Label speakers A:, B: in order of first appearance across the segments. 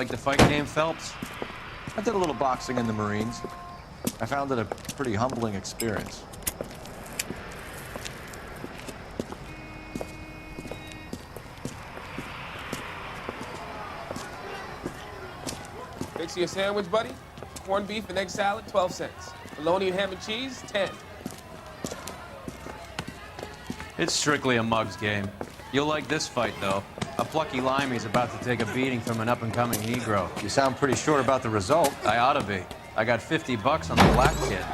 A: like the fight game, Phelps?
B: I did a little boxing in the Marines. I found it a pretty humbling experience.
C: Fix you a sandwich, buddy? Corned beef and egg salad, 12 cents. Bologna and ham and cheese, 10.
A: It's strictly a mug's game. You'll like this fight, though. A plucky limey's about to take a beating from an up-and-coming Negro.
B: You sound pretty sure about the result.
A: I ought to be. I got $50 on the black kid.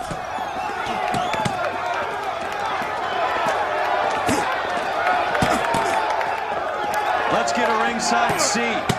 A: Let's get a ringside seat.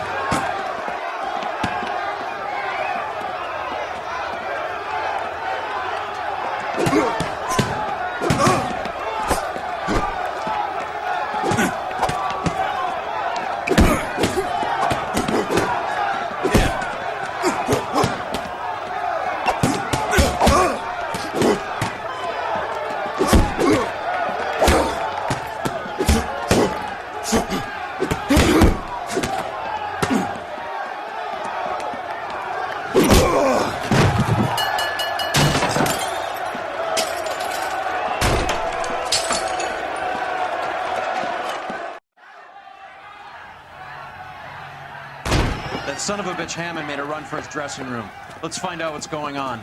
A: That son of a bitch Hammond made a run for his dressing room. Let's find out what's going on.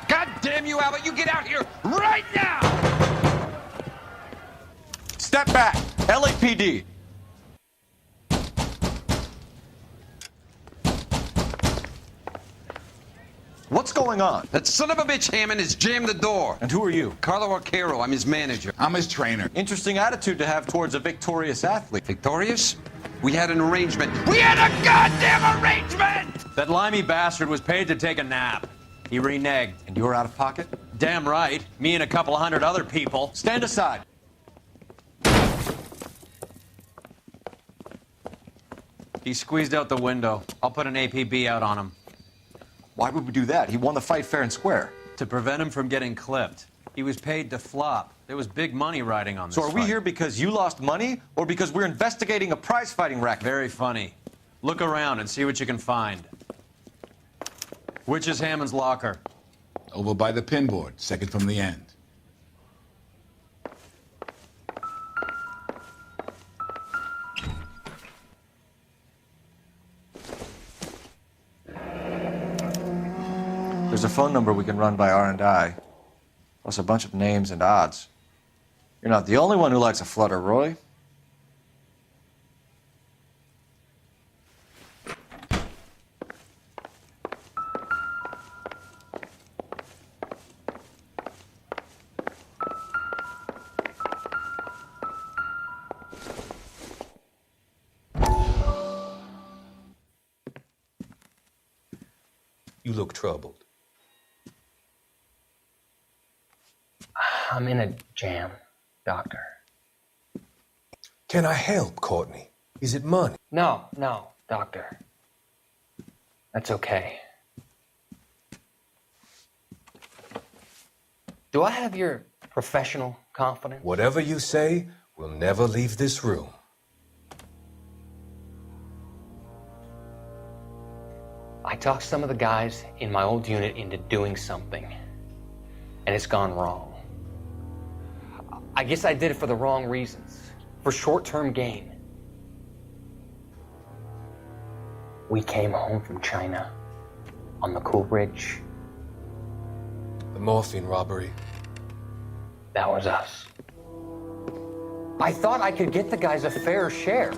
D: God damn you, Albert! You get out here right now!
B: Step back! LAPD! What's going on?
D: That son of a bitch Hammond has jammed the door.
B: And who are you?
D: Carlo Arcaro, I'm his manager.
E: I'm his trainer.
B: Interesting attitude to have towards a victorious athlete.
D: Victorious? We had an arrangement. We had a goddamn arrangement!
A: That limey bastard was paid to take a nap. He reneged.
B: And you're out of pocket?
A: Damn right. Me and a couple of hundred other people.
B: Stand aside.
A: He squeezed out the window. I'll put an APB out on him.
B: Why would we do that? He won the fight fair and square.
A: To prevent him from getting clipped. He was paid to flop. There was big money riding on this
B: So are we
A: fight.
B: here because you lost money or because we're investigating a prize-fighting racket?
A: Very funny. Look around and see what you can find. Which is Hammond's locker?
E: Over by the pinboard, second from the end.
B: There's a phone number we can run by R&I, plus a bunch of names and odds. You're not the only one who likes a flutter, Roy.
F: You look troubled.
G: I'm in a jam, Doctor.
F: Can I help, Courtney? Is it money?
G: No, Doctor. That's okay. Do I have your professional confidence?
F: Whatever you say, we'll never leave this room.
G: I talked some of the guys in my old unit into doing something, and it's gone wrong. I guess I did it for the wrong reasons, for short-term gain. We came home from China on the Cool Bridge.
F: The morphine robbery.
G: That was us. I thought I could get the guys a fair share.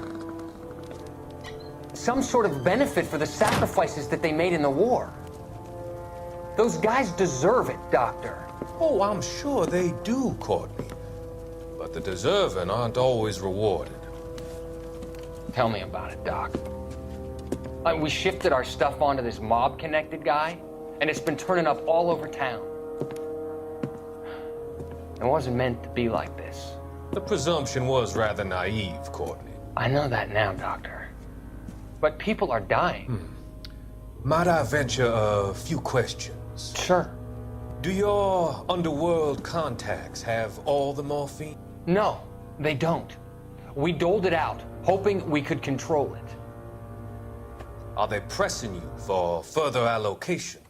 G: Some sort of benefit for the sacrifices that they made in the war. Those guys deserve it, Doctor.
F: Oh, I'm sure they do, Courtney. But the deserving aren't always rewarded.
G: Tell me about it, Doc. We shifted our stuff onto this mob-connected guy, and it's been turning up all over town. It wasn't meant to be like this.
F: The presumption was rather naive, Courtney.
G: I know that now, Doctor. But people are dying.
F: Might I venture a few questions?
G: Sure.
F: Do your underworld contacts have all the morphine?
G: No, they don't. We doled it out hoping we could control it.
F: Are they pressing you for further allocation?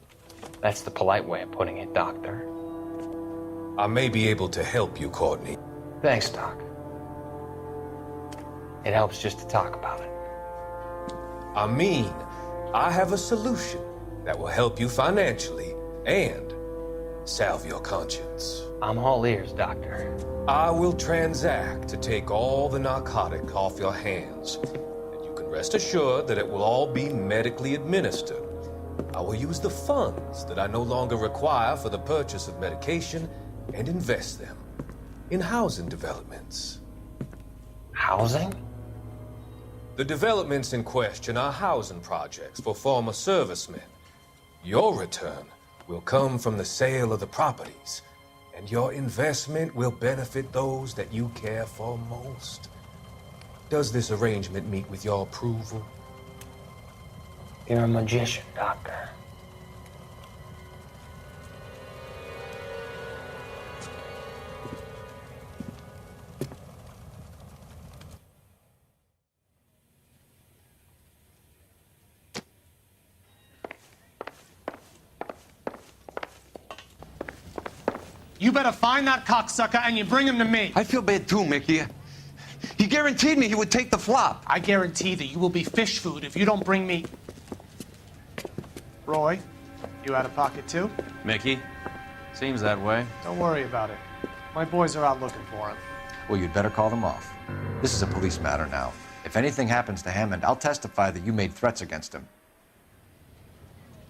G: That's the polite way of putting it, Doctor.
F: I may be able to help you, Courtney.
G: Thanks, Doc. It helps just to talk about it.
F: I mean, I have a solution that will help you financially and salve your conscience.
G: I'm all ears, Doctor.
F: I will transact to take all the narcotic off your hands. And you can rest assured that it will all be medically administered. I will use the funds that I no longer require for the purchase of medication and invest them in housing developments.
G: Housing?
F: The developments in question are housing projects for former servicemen. Your return will come from the sale of the properties, and your investment will benefit those that you care for most. Does this arrangement meet with your approval?
G: You're a magician, Doctor.
H: You better find that cocksucker and you bring him to me.
D: I feel bad too, Mickey. He guaranteed me he would take the flop.
H: I guarantee that you will be fish food if you don't bring me... Roy, you out of pocket too?
A: Mickey? Seems that way.
H: Don't worry about it. My boys are out looking for him.
B: Well, you'd better call them off. This is a police matter now. If anything happens to Hammond, I'll testify that you made threats against him.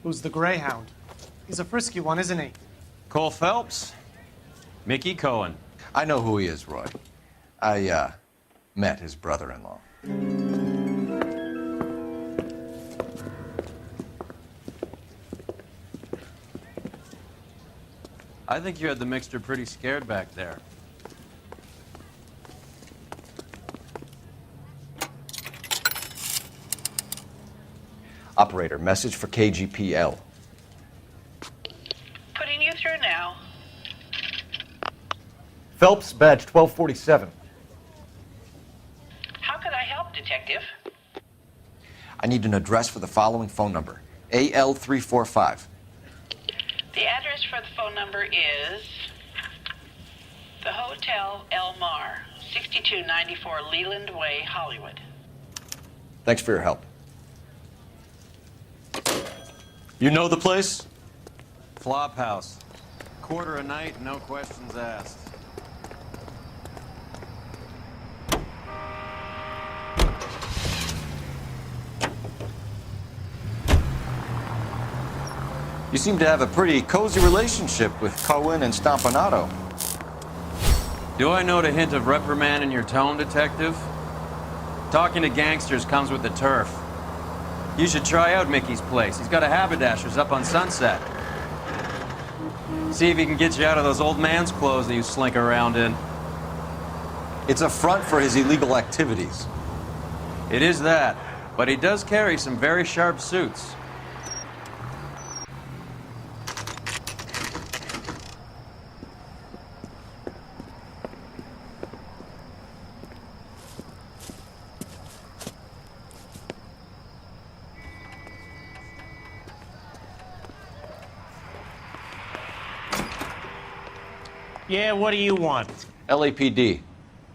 H: Who's the Greyhound? He's a frisky one, isn't he?
A: Cole Phelps? Mickey Cohen.
B: I know who he is, Roy. I, met his brother-in-law.
A: I think you had the mixture pretty scared back there.
B: Operator, message for KGPL.
I: Putting you through now.
B: Phelps, badge 1247.
I: How could I help, Detective?
B: I need an address for the following phone number. AL345.
I: The address for the phone number is the Hotel El Mar, 6294 Leland Way, Hollywood.
B: Thanks for your help. You know the place?
A: Flop house. Quarter a night, no questions asked.
B: You seem to have a pretty cozy relationship with Cohen and Stompanato.
A: Do I note a hint of reprimand in your tone, Detective? Talking to gangsters comes with the turf. You should try out Mickey's place. He's got a haberdasher's up on Sunset. See if he can get you out of those old man's clothes that you slink around in.
B: It's a front for his illegal activities.
A: It is that, but he does carry some very sharp suits.
H: Yeah, what do you want?
B: LAPD.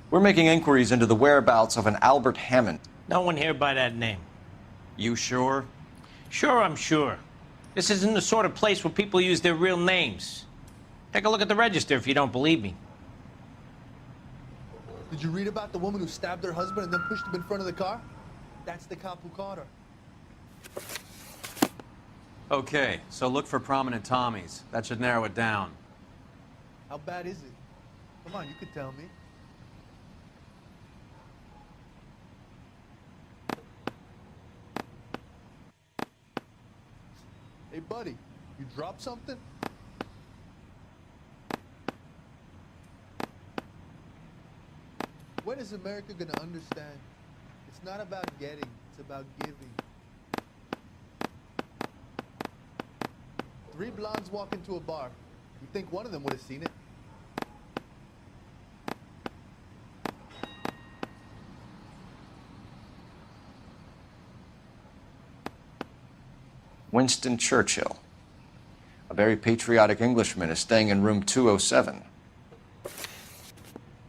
B: We're making inquiries into the whereabouts of an Albert Hammond.
H: No one here by that name.
A: You sure?
H: Sure, I'm sure. This isn't the sort of place where people use their real names. Take a look at the register if you don't believe me.
J: Did you read about the woman who stabbed her husband and then pushed him in front of the car? That's the cop who caught her.
A: Okay, so look for prominent Tommies. That should narrow it down.
J: How bad is it? Come on, you could tell me. Hey, buddy, you dropped something? When is America gonna understand? It's not about getting, it's about giving. 3 blondes walk into a bar. You'd think one of them would have seen it.
B: Winston Churchill. A very patriotic Englishman is staying in room 207.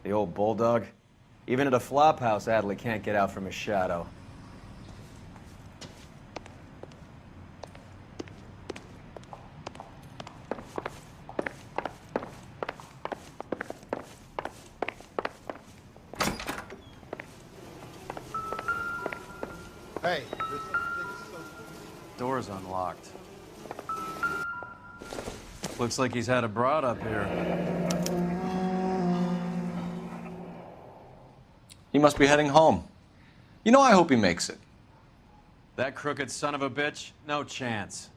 K: The old bulldog. Even at a flop house, Adley can't get out from his shadow.
J: Hey,
A: Door's unlocked. Looks like he's had a broad up here.
B: He must be heading home. You know, I hope he makes it.
A: That crooked son of a bitch? No chance.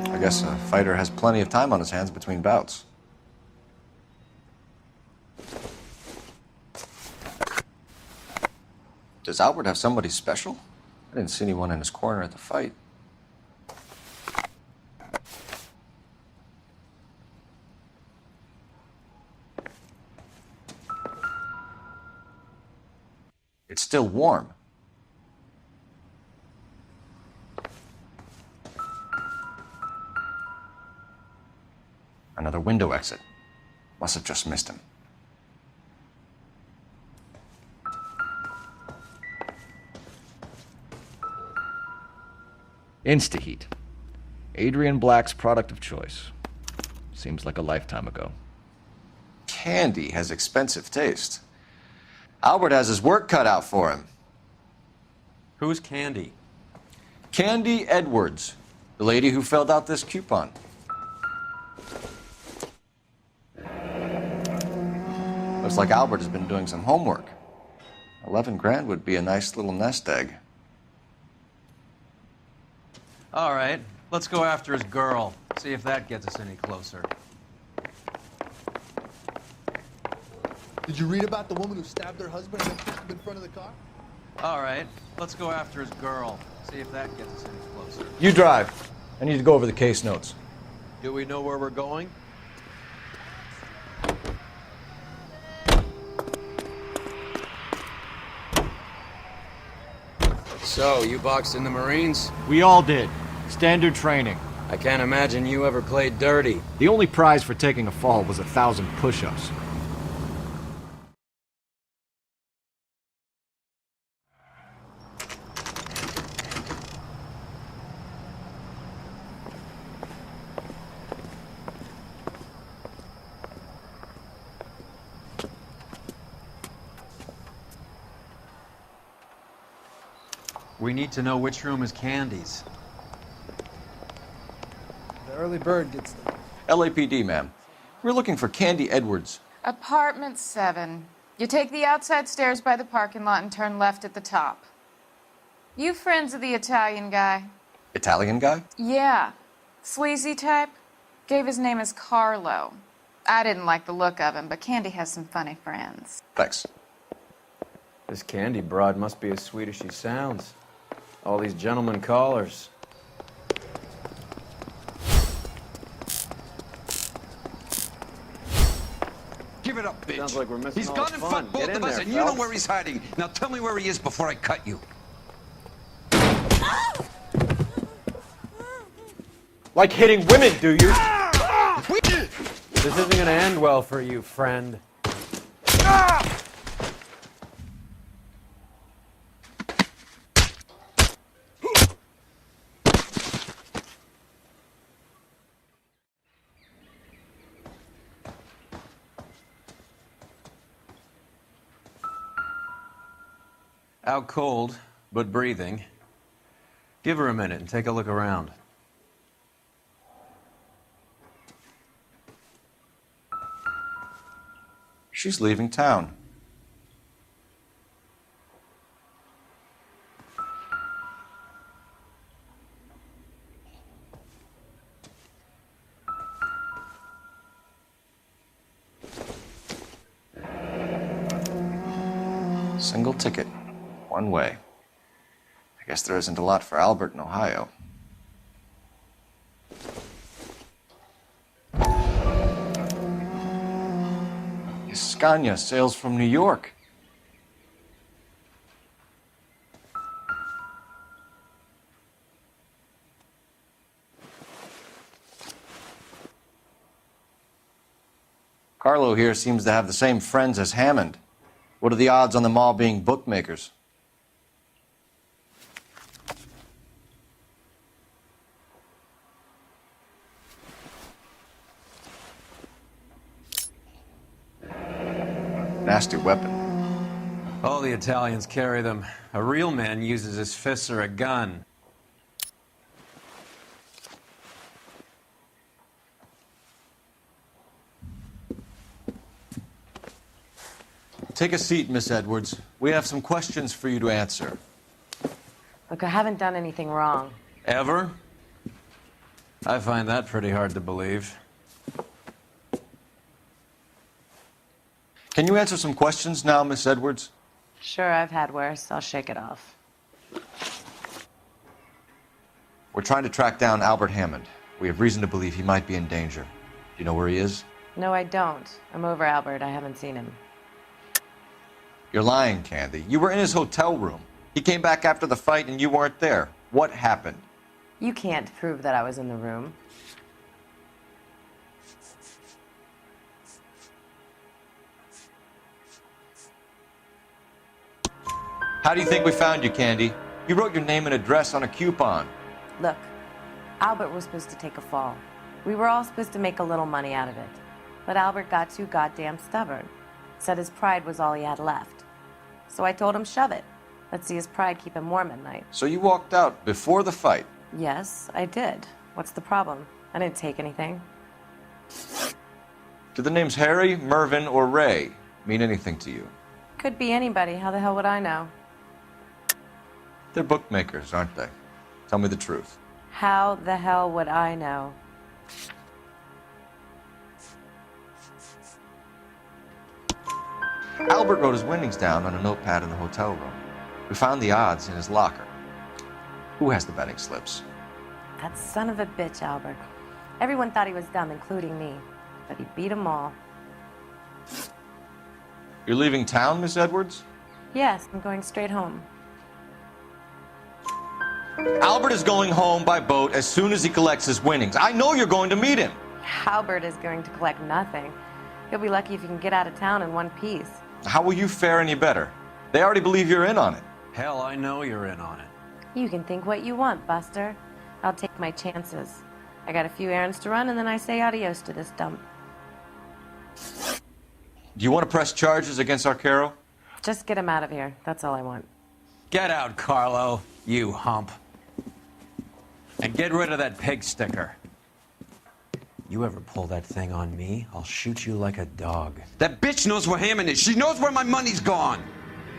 B: I guess a fighter has plenty of time on his hands between bouts. Does Albert have somebody special? I didn't see anyone in his corner at the fight. It's still warm. Another window exit. Must have just missed him.
L: Instaheat. Adrian Black's product of choice. Seems like a lifetime ago.
B: Candy has expensive taste. Albert has his work cut out for him.
A: Who's Candy?
B: Candy Edwards, the lady who filled out this coupon. Looks like Albert has been doing some homework. 11 grand would be a nice little nest egg.
A: All right, let's go after his girl. See if that gets us any closer.
J: did you read about the woman who stabbed her husband and then pushed him in front of the car?
A: All right, let's go after his girl. See if that gets us any closer.
B: You drive. I need to go over the case notes.
M: Do we know where we're going?
K: So, you boxed in the Marines?
L: We all did. Standard training.
K: I can't imagine you ever played dirty.
L: The only prize for taking a fall was 1,000 push-ups.
A: We need to know which room is Candy's.
J: The early bird gets them.
B: LAPD, ma'am. We're looking for Candy Edwards.
N: Apartment 7. You take the outside stairs by the parking lot and turn left at the top. You friends of the Italian guy?
B: Italian guy?
N: Yeah. Sleazy type. Gave his name as Carlo. I didn't like the look of him, but Candy has some funny friends.
B: Thanks.
K: This Candy broad must be as sweet as she sounds. All these gentlemen callers.
D: Give it up, bitch.
K: Sounds like we're missing
D: He's
K: all
D: gone
K: the
D: and
K: fun.
D: fucked both
K: Get
D: of
K: in
D: us,
K: there,
D: and you know
K: Phelps.
D: where he's hiding. Now tell me where he is before I cut you.
K: Like hitting women, do you? This isn't gonna end well for you, friend.
A: Out cold, but breathing. Give her a minute and take a look around.
B: She's leaving town. Single ticket, one way. I guess there isn't a lot for Albert in Ohio. Scania sails from New York. Carlo here seems to have the same friends as Hammond. What are the odds on them all being bookmakers? Nasty weapon.
A: All the Italians carry them. A real man uses his fists or a gun.
B: Take a seat, Miss Edwards. We have some questions for you to answer.
O: Look, I haven't done anything wrong.
A: Ever? I find that pretty hard to believe.
B: Can you answer some questions now, Miss Edwards?
O: Sure, I've had worse. I'll shake it off.
B: We're trying to track down Albert Hammond. We have reason to believe he might be in danger. Do you know where he is?
O: No, I don't. I'm over Albert. I haven't seen him.
B: You're lying, Candy. You were in his hotel room. He came back after the fight and you weren't there. What happened?
O: You can't prove that I was in the room.
B: How do you think we found you, Candy? You wrote your name and address on a coupon.
O: Look, Albert was supposed to take a fall. We were all supposed to make a little money out of it. But Albert got too goddamn stubborn. Said his pride was all he had left. So I told him, shove it. Let's see his pride keep him warm at night.
B: So you walked out before the fight?
O: Yes, I did. What's the problem? I didn't take anything.
B: Do the names Harry, Mervyn, or Ray mean anything to you?
O: Could be anybody. How the hell would I know?
B: They're bookmakers, aren't they? Tell me the truth.
O: How the hell would I know?
B: Albert wrote his winnings down on a notepad in the hotel room. We found the odds in his locker. Who has the betting slips?
O: That son of a bitch, Albert. Everyone thought he was dumb, including me. But he beat them all.
B: You're leaving town, Miss Edwards?
O: Yes, I'm going straight home.
B: Albert is going home by boat as soon as he collects his winnings. I know you're going to meet him.
O: Albert is going to collect nothing. He'll be lucky if he can get out of town in one piece.
B: How will you fare any better? They already believe you're in on it.
A: Hell, I know you're in on it.
O: You can think what you want, Buster. I'll take my chances. I got a few errands to run, and then I say adios to this dump.
B: Do you want to press charges against Arcaro?
O: Just get him out of here. That's all I want.
A: Get out, Carlo, you hump. And get rid of that pig sticker. You ever pull that thing on me, I'll shoot you like a dog.
D: That bitch knows where Hammond is. She knows where my money's gone.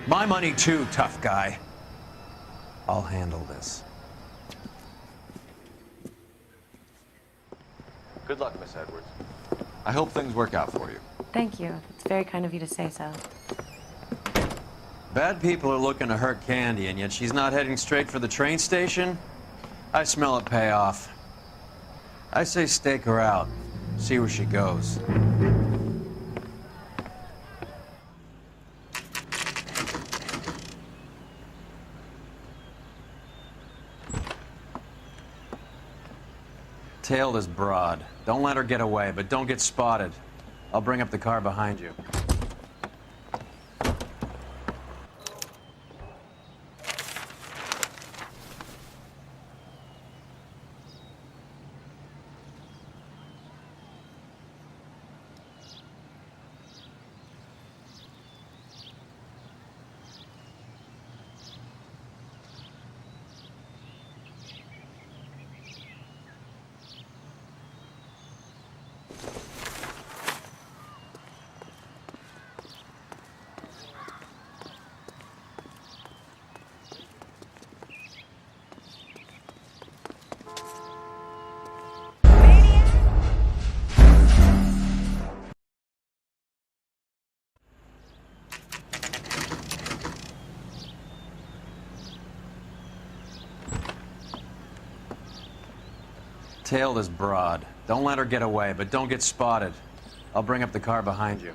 A: My money too, tough guy. I'll handle this.
B: Good luck, Miss Edwards. I hope things work out for you.
O: Thank you. It's very kind of you to say so.
A: Bad people are looking to hurt Candy, and yet she's not heading straight for the train station? I smell a payoff. I say stake her out. See where she goes. Tail this broad. Don't let her get away, but don't get spotted. I'll bring up the car behind you. Tail this broad. Don't let her get away, but don't get spotted. I'll bring up the car behind you.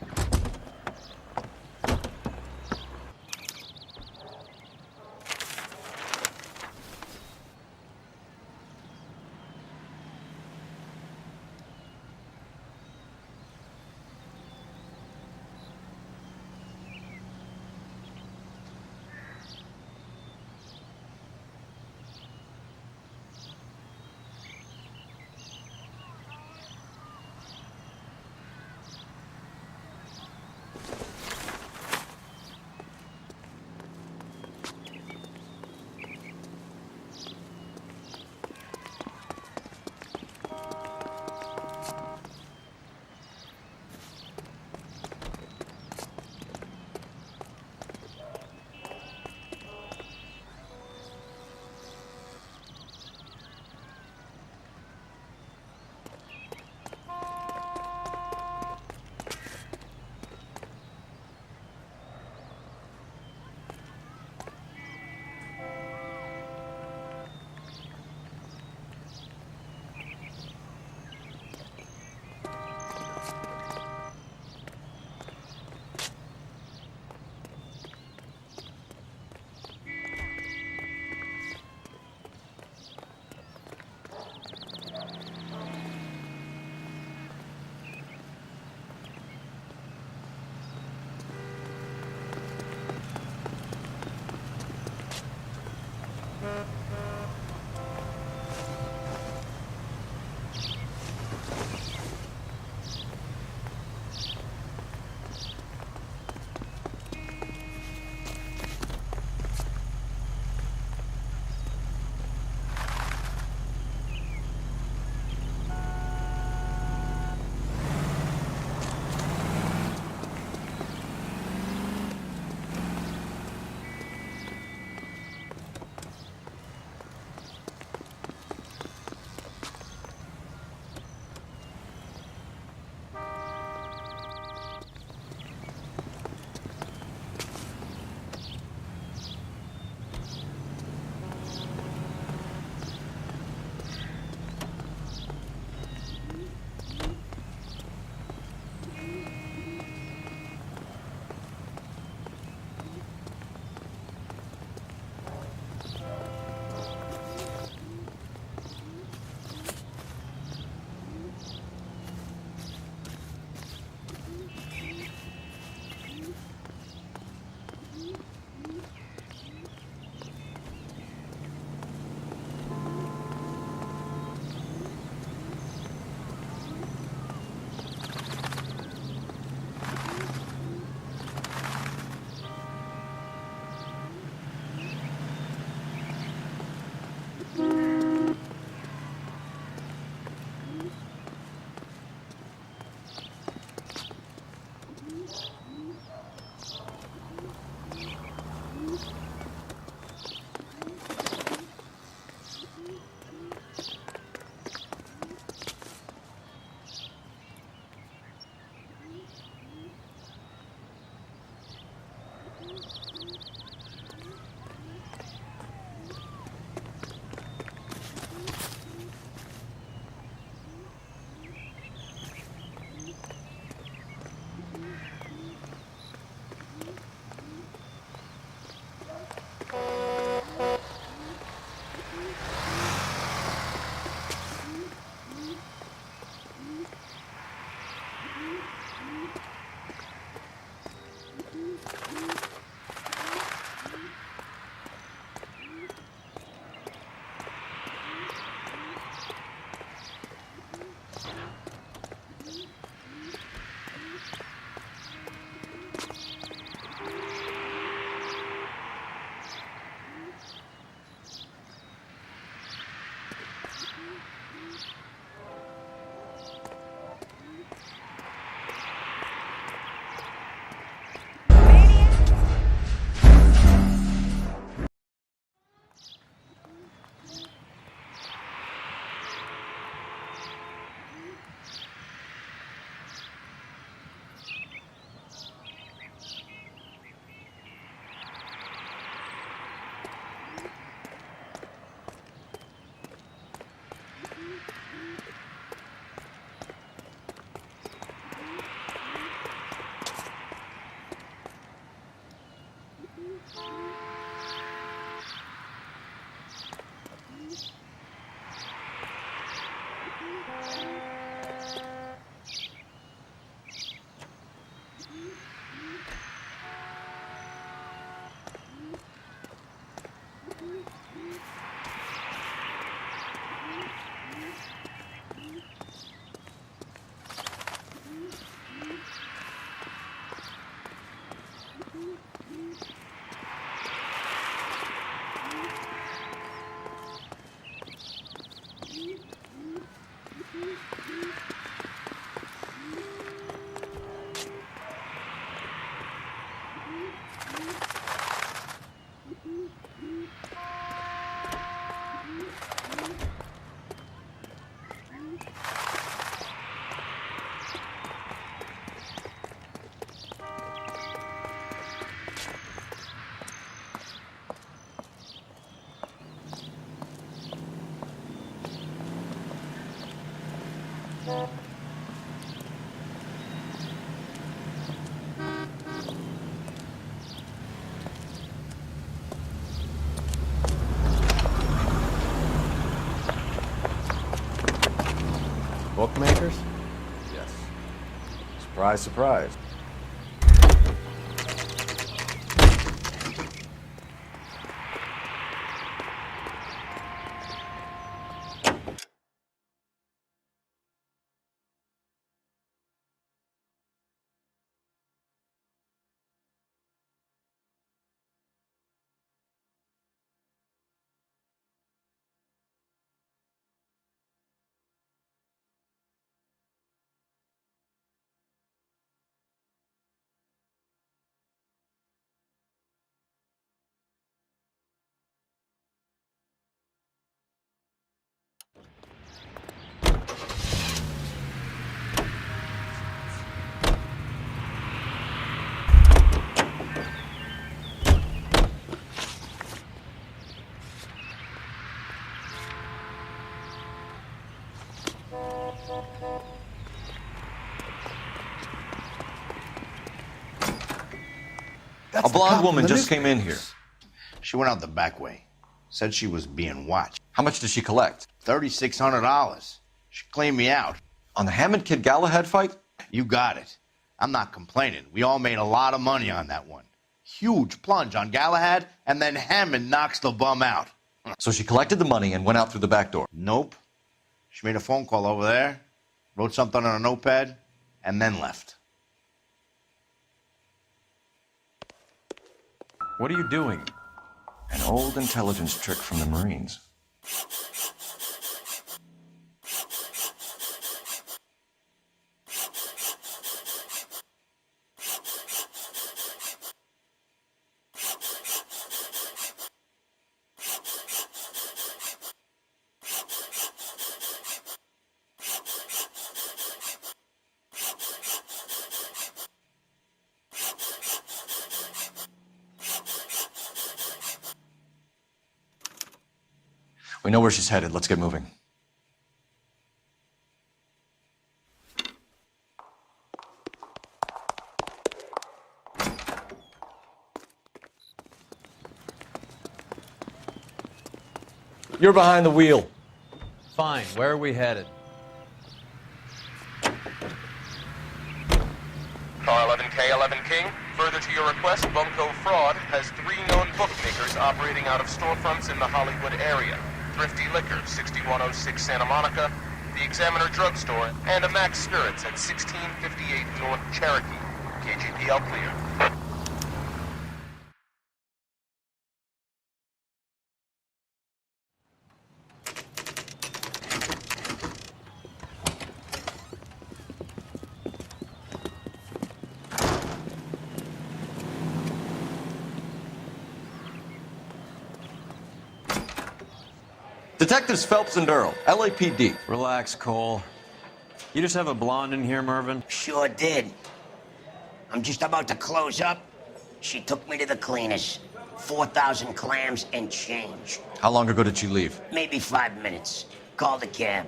K: Bookmakers? Yes. Surprise, surprise.
B: A blonde woman just came in here.
P: She went out the back way. Said she was being watched.
B: How much did she collect?
P: $3,600. She cleaned me out.
B: On the Hammond Kid Galahad fight?
P: You got it. I'm not complaining. We all made a lot of money on that one. Huge plunge on Galahad, and then Hammond knocks the bum out.
B: So she collected the money and went out through the back door?
P: Nope. She made a phone call over there, wrote something on a notepad, and then left.
A: What are you doing?
B: An old intelligence trick from the Marines. We know where she's headed. Let's get moving.
L: You're behind the wheel.
A: Fine. Where are we headed?
Q: Car 11K, 11 King. Further to your request, Bunko Fraud has 3 known bookmakers operating out of storefronts in the Hollywood area. Thrifty Liquor, 6106 Santa Monica, the Examiner Drugstore, and a Max Spirits at 1658 North Cherokee. KGPL clear.
B: Detectives Phelps and Earl, LAPD.
A: Relax, Cole. You just have a blonde in here, Mervyn?
R: Sure did. I'm just about to close up. She took me to the cleaners. 4,000 clams and change.
B: How long ago did she leave?
R: Maybe 5 minutes. Called a cab.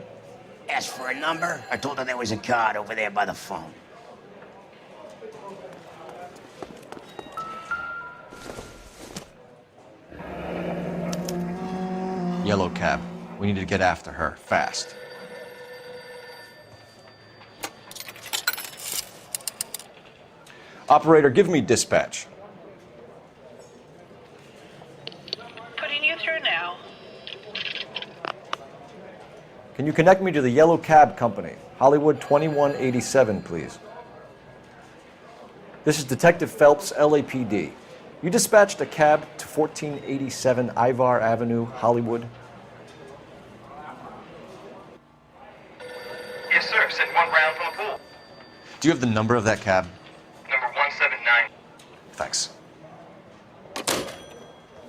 R: Asked for a number. I told her there was a card over there by the phone.
B: Yellow cab. We need to get after her, fast.
L: Operator, give me dispatch.
I: Putting you through now.
L: Can you connect me to the Yellow Cab Company? Hollywood 2187, please. This is Detective Phelps, LAPD. You dispatched a cab to 1487 Ivar Avenue, Hollywood.
Q: Yes, sir. Sent 1 round from the pool.
B: Do you have the number of that cab?
Q: Number 179.
B: Thanks.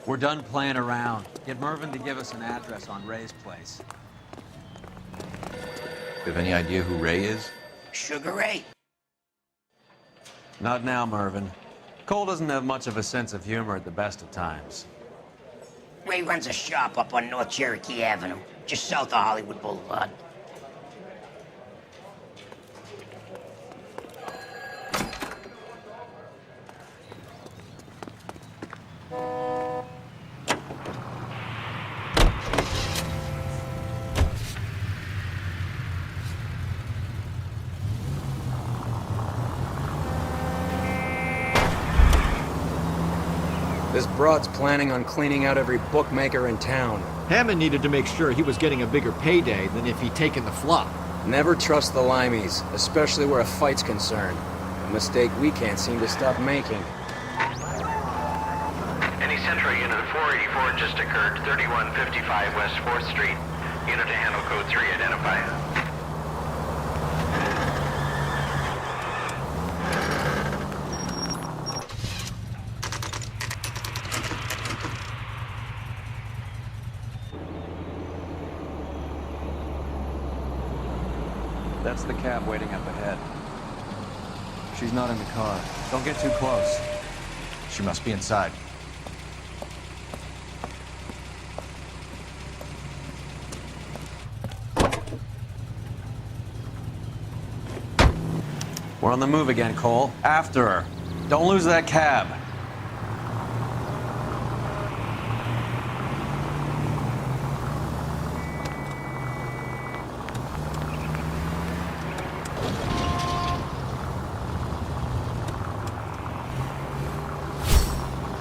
A: We're done playing around. Get Mervyn to give us an address on Ray's place.
B: You have any idea who Ray is?
R: Sugar Ray.
A: Not now, Mervyn. Cole doesn't have much of a sense of humor at the best of times.
R: Ray runs a shop up on North Cherokee Avenue, just south of Hollywood Boulevard.
K: broad's planning on cleaning out every bookmaker in town.
L: Hammond needed to make sure he was getting a bigger payday than if he'd taken the flop.
K: Never trust the Limeys, especially where a fight's concerned. A mistake we can't seem to stop making.
S: Any Central Unit of 484 just occurred, 3155 West 4th Street. Unit to handle code 3, identify.
A: That's the cab waiting up ahead. She's not in the car. Don't get too close.
B: She must be inside.
A: We're on the move again, Cole. After her. Don't lose that cab.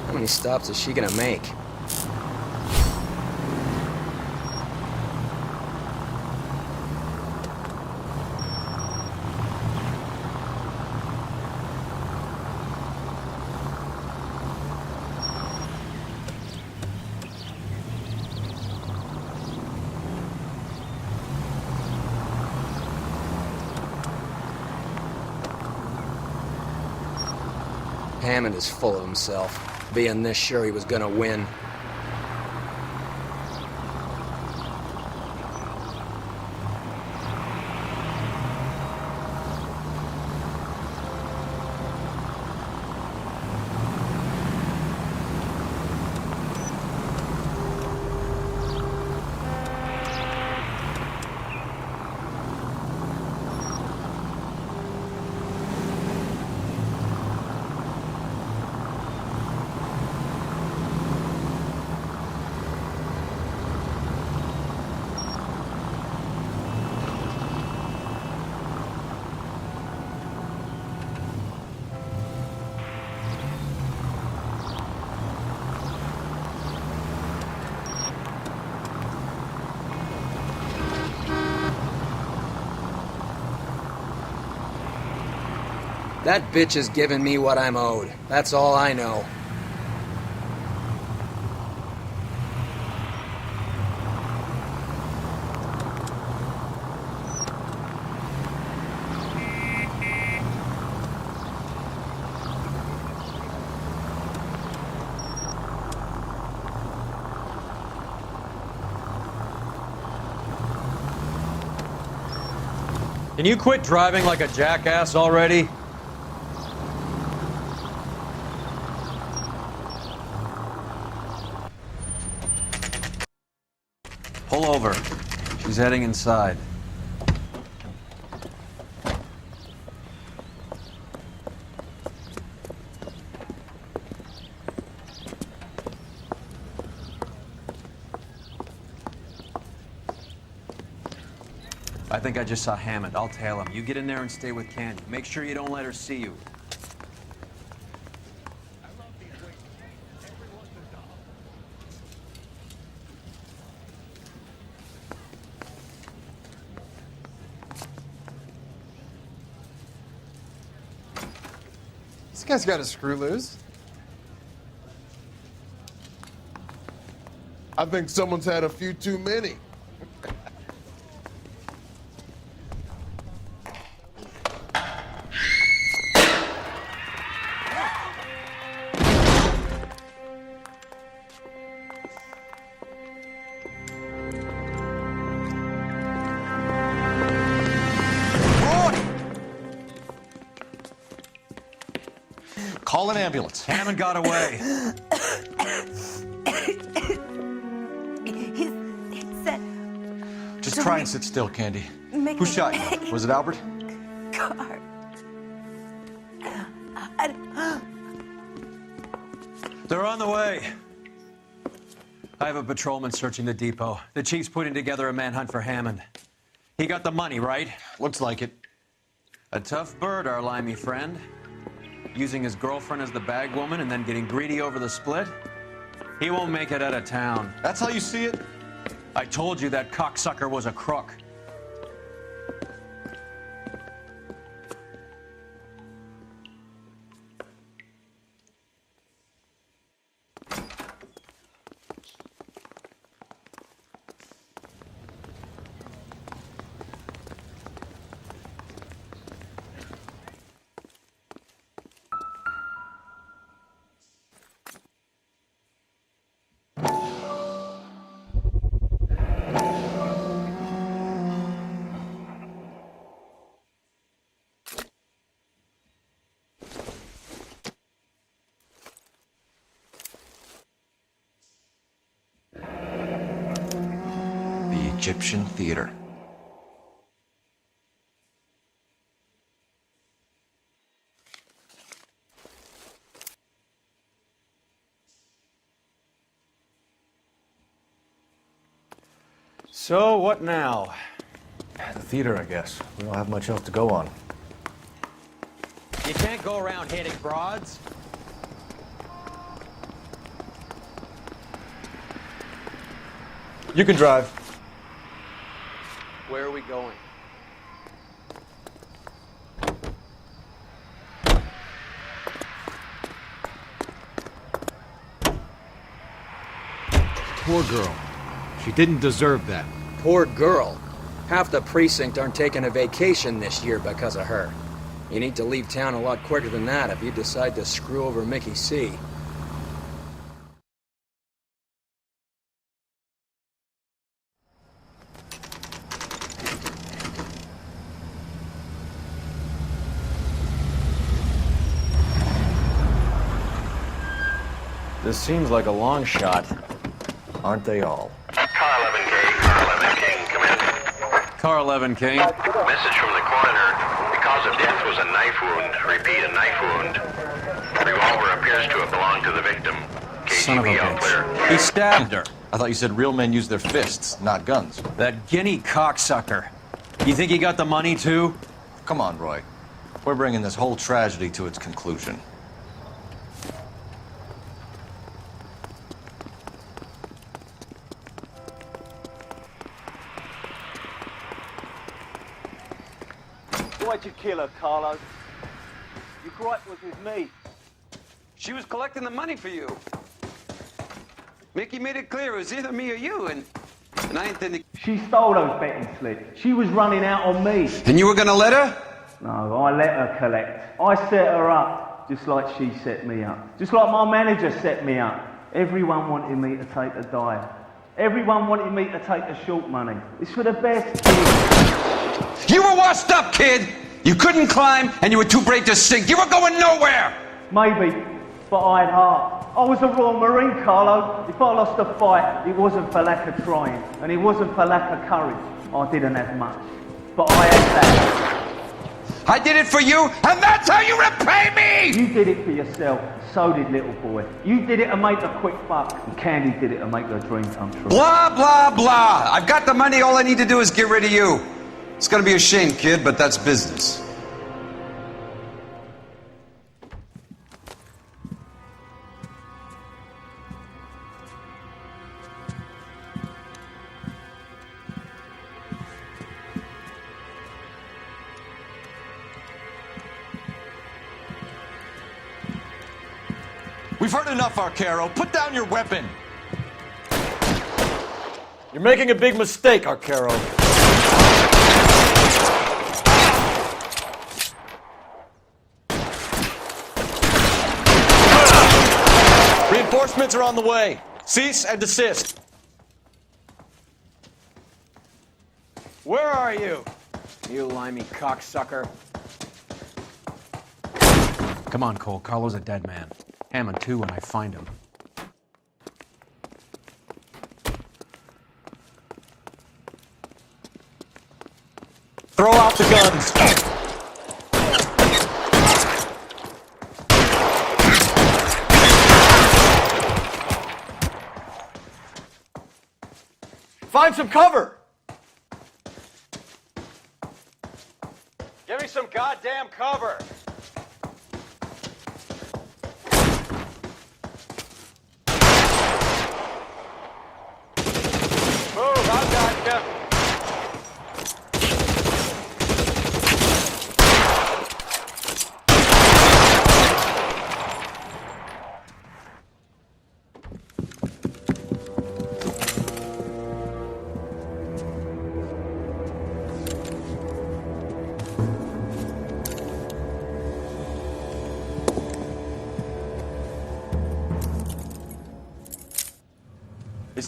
K: How many stops is she gonna make? Hammond is full of himself, being this sure he was gonna win. That bitch is giving me what I'm owed. That's all I know.
A: Can you quit driving like a jackass already? Pull over. She's heading inside. I think I just saw Hammond. I'll tail him. You get in there and stay with Candy. Make sure you don't let her see you.
T: This guy's got a screw loose.
J: I think someone's had a few too many.
B: Call an ambulance.
A: Hammond got away.
O: He said...
B: Just try and sit still, Candy.
O: Make
B: Who
O: me-
B: shot you? Was it Albert?
O: Car.
A: They're on the way. I have a patrolman searching the depot. The chief's putting together a manhunt for Hammond. He got the money, right?
B: Looks like it.
A: A tough bird, our limey friend. Using his girlfriend as the bag woman and then getting greedy over the split? He won't make it out of town.
B: That's how you see it?
A: I told you that cocksucker was a crook.
B: Egyptian theater.
L: So, what now? The theater, I guess. We don't have much else to go on.
H: You can't go around hitting broads.
L: You can drive.
M: Where are we going?
U: Poor girl. She didn't deserve that.
K: Poor girl. Half the precinct aren't taking a vacation this year because of her. You need to leave town a lot quicker than that if you decide to screw over Mickey C.
L: This seems like a long shot. Aren't they all?
S: Car 11K, Car 11 King, come in.
A: Car 11 King.
S: Message from the coroner. The cause of death was a knife wound. Repeat, a knife wound. The revolver appears to have belonged to the victim.
A: Son of a
S: KGB all clear.
A: bitch. He stabbed her.
B: I thought you said real men use their fists, not guns.
A: That guinea cocksucker. You think he got the money too?
B: Come on, Roy. We're bringing this whole tragedy to its conclusion.
V: Why'd you kill her, Carlo? Your gripe was with me.
W: She was collecting the money for you. Mickey made it clear it was either me or you, and I intended...
V: She stole those betting slips. She was running out on me.
W: And you were gonna let her?
V: No, I let her collect. I set her up, just like she set me up. Just like my manager set me up. Everyone wanted me to take a dive. Everyone wanted me to take the short money. It's for the best, kid.
W: You were washed up, kid! You couldn't climb, and you were too brave to sink. You were going nowhere!
V: Maybe, but I had heart. I was a Royal Marine, Carlo. If I lost a fight, it wasn't for lack of trying, and it wasn't for lack of courage. I didn't have much, but I had that.
W: I did it for you, and that's how you repay me!
V: You did it for yourself, so did little boy. You did it to make a quick buck, and Candy did it to make her dream come true.
W: Blah, blah, blah. I've got the money. All I need to do is get rid of you. It's gonna be a shame, kid, but that's business.
B: We've heard enough, Arcaro. Put down your weapon.
L: You're making a big mistake, Arcaro. Reinforcements are on the way. Cease and desist.
K: Where are you? You limey cocksucker.
A: Come on, Cole. Carlo's a dead man. Hammond too when I find him.
L: Throw out the guns. Find some cover. Give me some goddamn cover.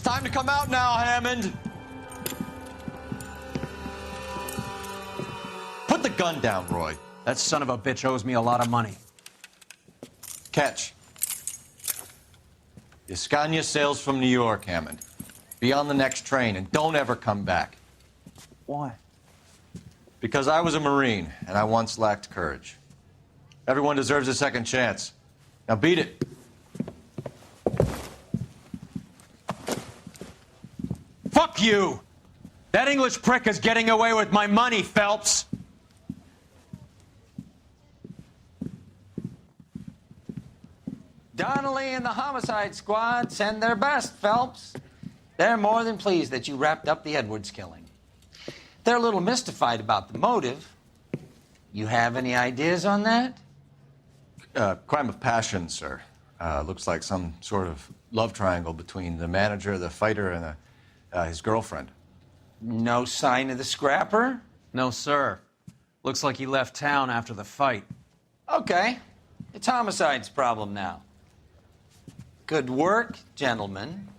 B: time to come out now, Hammond. Put the gun down, Roy.
A: That son of a bitch owes me a lot of money.
B: Catch. Escania sails from New York, Hammond. Be on the next train and don't ever come back.
V: Why?
B: Because I was a Marine and I once lacked courage. Everyone deserves a second chance. Now beat it.
A: Fuck you! That English prick is getting away with my money, Phelps!
H: Donnelly and the homicide squad send their best, Phelps. They're more than pleased that you wrapped up the Edwards killing. They're a little mystified about the motive. You have any ideas on that?
B: Crime of passion, sir. Looks like some sort of love triangle between the manager, the fighter, and his girlfriend.
H: No sign of the scrapper?
A: No, sir. Looks like he left town after the fight.
H: Okay. It's homicide's problem now. Good work, gentlemen.